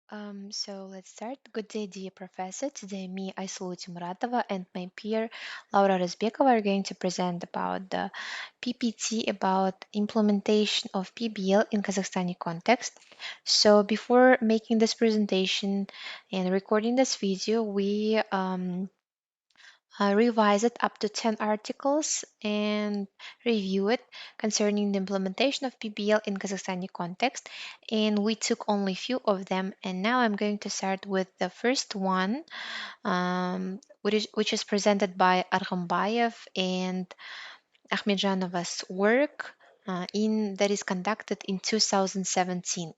So let's start. Good day, dear professor. Today, me, Aysuluti Muratova, and my peer, Laura Rozbekova, are going to present about the PPT about implementation of PBL in Kazakhstani context. So before making this presentation and recording this video, we revise it up to 10 articles and review it concerning the implementation of PBL in Kazakhstani context. And we took only few of them. And now I'm going to start with the first one, which is presented by Arhambayev and Ahmedjanova's work that is conducted in 2017.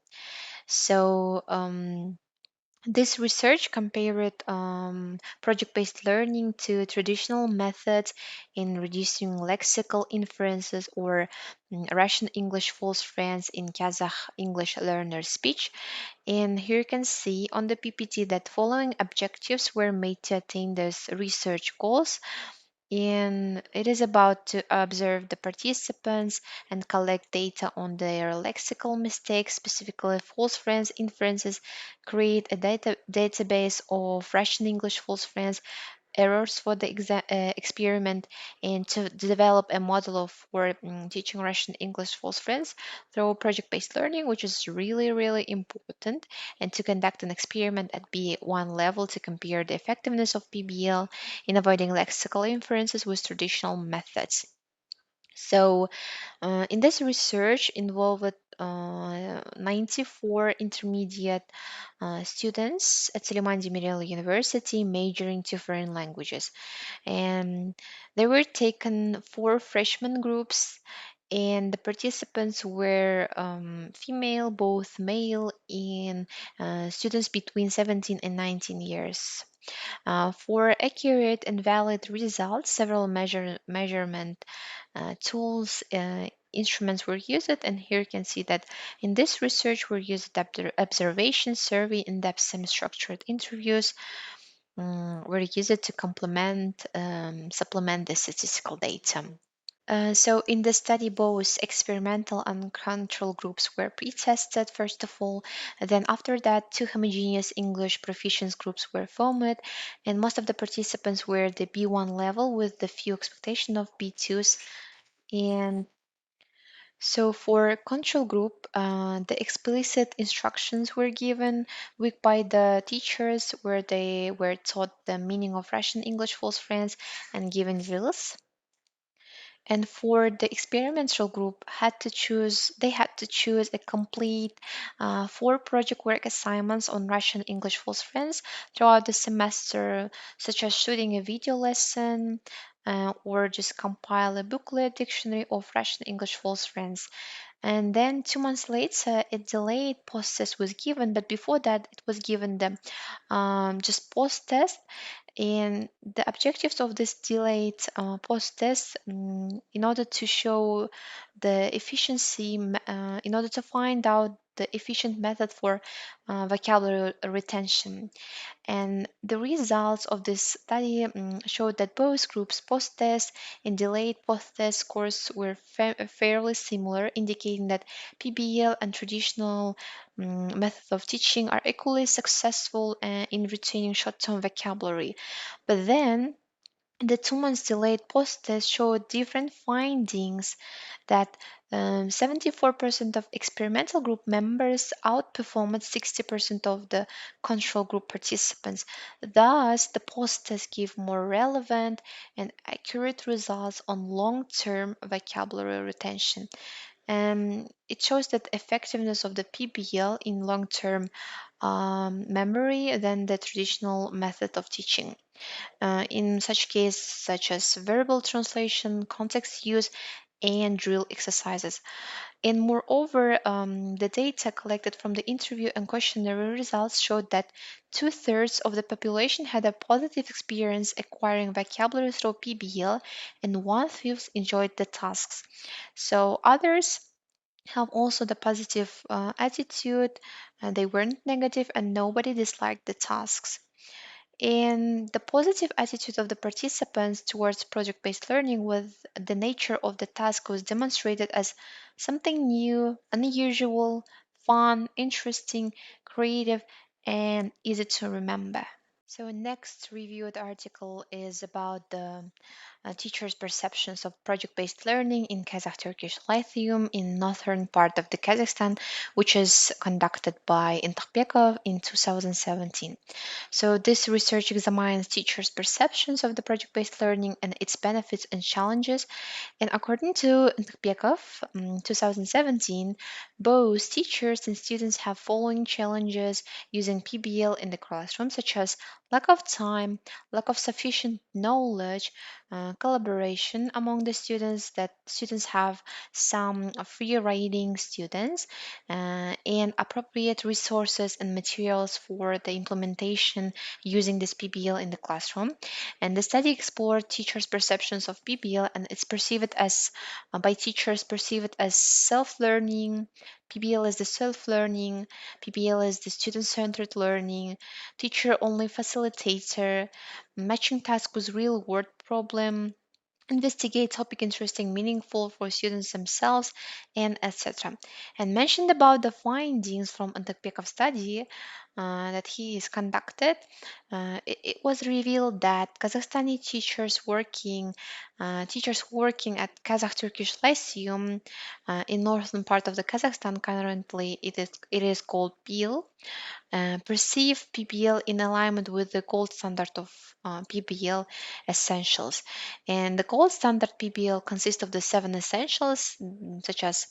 So this research compared project-based learning to traditional methods in reducing lexical inferences or Russian English false friends in Kazakh English learner speech. And here you can see on the PPT that following objectives were made to attain those research goals, and it is about to observe the participants and collect data on their lexical mistakes, specifically false friends, inferences, create a database of Russian English false friends, errors for the experiment, and to develop a model of for teaching Russian English false friends through project-based learning, which is really, really important, and to conduct an experiment at B1 level to compare the effectiveness of PBL in avoiding lexical inferences with traditional methods. So in this research involved 94 intermediate students at Suleiman Demirel University majoring to foreign languages. And there were taken four freshman groups, and the participants were female, both male and students between 17 and 19 years. For accurate and valid results, several measurement tools, instruments were used, and here you can see that in this research were used observation, survey, in-depth semi-structured interviews were used to supplement the statistical data. So in the study, both experimental and control groups were pre-tested, first of all. Then after that, two homogeneous English proficiency groups were formed, and most of the participants were the B1 level with the few expectation of B2s. And so for control group, the explicit instructions were given week by the teachers where they were taught the meaning of Russian English false friends and given drills. And for the experimental group, they had to choose a complete four project work assignments on Russian English false friends throughout the semester, such as shooting a video lesson or just compile a booklet dictionary of Russian English false friends. And then 2 months later, a delayed post test was given, but before that, it was given the just post test, and the objectives of this delayed post test in order to show the efficiency, in order to find out the efficient method for vocabulary retention. And the results of this study showed that both groups post-test and delayed post-test scores were fairly similar, indicating that PBL and traditional methods of teaching are equally successful in retaining short-term vocabulary. But then the 2 months delayed post-test showed different findings that 74% of experimental group members outperformed 60% of the control group participants. Thus, the post-test give more relevant and accurate results on long-term vocabulary retention. It shows that effectiveness of the PBL in long-term memory than the traditional method of teaching in such cases such as verbal translation, context use, and drill exercises. And moreover, the data collected from the interview and questionnaire results showed that two-thirds of the population had a positive experience acquiring vocabulary through PBL, and one-fifth enjoyed the tasks. So others have also the positive attitude, they weren't negative, and nobody disliked the tasks. And the positive attitude of the participants towards project based learning with the nature of the task was demonstrated as something new, unusual, fun, interesting, creative, and easy to remember. So next reviewed article is about the teachers' perceptions of project-based learning in Kazakh-Turkish Lithium in northern part of the Kazakhstan, which is conducted by Intakbekov in 2017. So this research examines teachers' perceptions of the project-based learning and its benefits and challenges. And according to Bekov, 2017, both teachers and students have following challenges using PBL in the classroom, such as lack of time, lack of sufficient knowledge, collaboration among the students, that students have some free writing students, and appropriate resources and materials for the implementation using this PBL in the classroom. And the study explored teachers' perceptions of PBL and it's perceived as by teachers perceived as self-learning. PBL is the self-learning. PBL is the student-centered learning. Teacher-only facilitator. Matching task with real-world problem. Investigate topic interesting, meaningful for students themselves, and etc. And mentioned about the findings from Antakbekov study that he is conducted. It was revealed that Kazakhstani teachers working at Kazakh Turkish Lyceum in northern part of the Kazakhstan. Currently, it is called PIL, perceive PBL in alignment with the gold standard of PBL essentials. And the gold standard PBL consists of the seven essentials, such as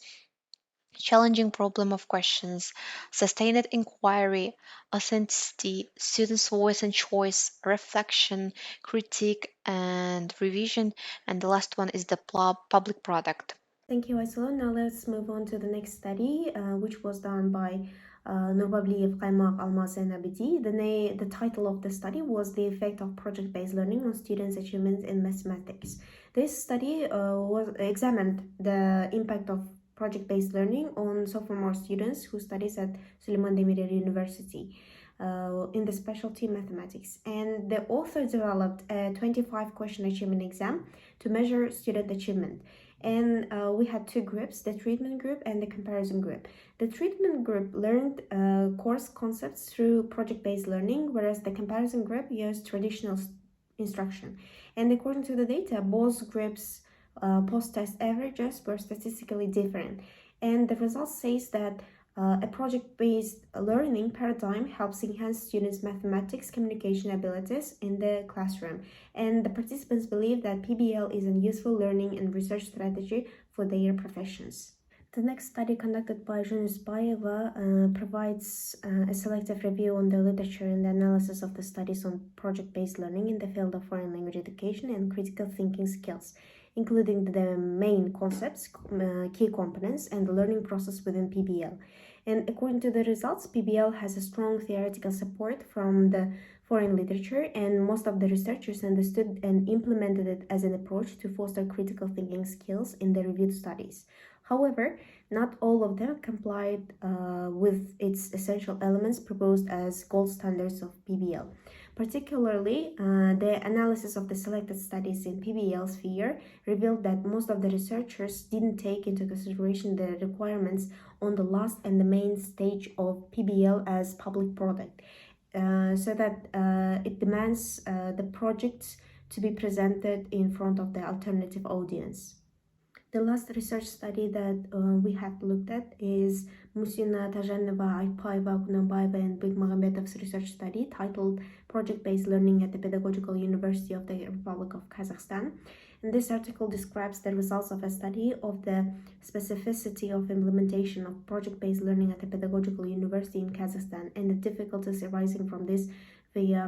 challenging problem of questions, sustained inquiry, authenticity, student's voice and choice, reflection, critique, and revision. And the last one is the public product. Thank you, Aysel. Now let's move on to the next study, which was done by Nurbabliyev, Kaymak, Almaz, and Abidi. The title of the study was The Effect of Project-Based Learning on Students' Achievements in Mathematics. This study was examined the impact of project-based learning on sophomore students who studies at Süleyman Demirel University in the specialty mathematics. And the author developed a 25 question achievement exam to measure student achievement. And we had two groups, the treatment group and the comparison group. The treatment group learned course concepts through project-based learning, whereas the comparison group used traditional instruction. And according to the data, both groups post-test averages were statistically different. And the results says that a project-based learning paradigm helps enhance students' mathematics communication abilities in the classroom, and the participants believe that PBL is a useful learning and research strategy for their professions. The next study conducted by Jonas Bayeva provides a selective review on the literature and the analysis of the studies on project-based learning in the field of foreign language education and critical thinking skills, including the main concepts, key components, and the learning process within PBL. And according to the results, PBL has a strong theoretical support from the foreign literature, and most of the researchers understood and implemented it as an approach to foster critical thinking skills in the reviewed studies. However, not all of them complied with its essential elements proposed as gold standards of PBL. Particularly, the analysis of the selected studies in PBL sphere revealed that most of the researchers didn't take into consideration the requirements on the last and the main stage of PBL as public product, so that it demands the projects to be presented in front of the alternative audience. The last research study that we have looked at is Musina Tajanova, Aypaeva, Kunambaeva, and Begmagambetов's research study titled Project-Based Learning at the Pedagogical University of the Republic of Kazakhstan. And this article describes the results of a study of the specificity of implementation of project-based learning at the Pedagogical University in Kazakhstan and the difficulties arising from this via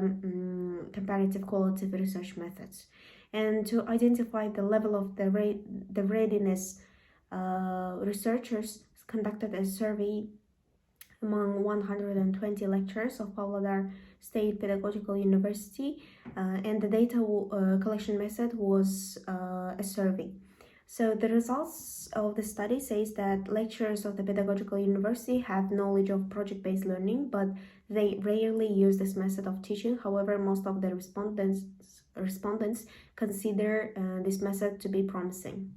comparative qualitative research methods. And to identify the level of the readiness, researchers conducted a survey among 120 lecturers of Pavlodar State Pedagogical University, and the data collection method was a survey. So the results of the study says that lecturers of the pedagogical university have knowledge of project-based learning, but they rarely use this method of teaching. However, most of the respondents consider this method to be promising.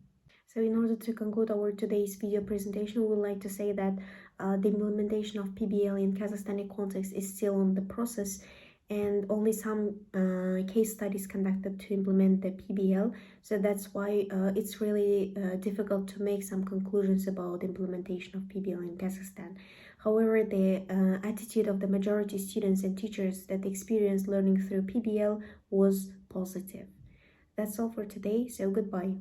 So in order to conclude our today's video presentation, we would like to say that the implementation of PBL in Kazakhstani context is still on the process, and only some case studies conducted to implement the PBL. So that's why it's really difficult to make some conclusions about implementation of PBL in Kazakhstan. However, the attitude of the majority students and teachers that experienced learning through PBL was positive. That's all for today, so goodbye.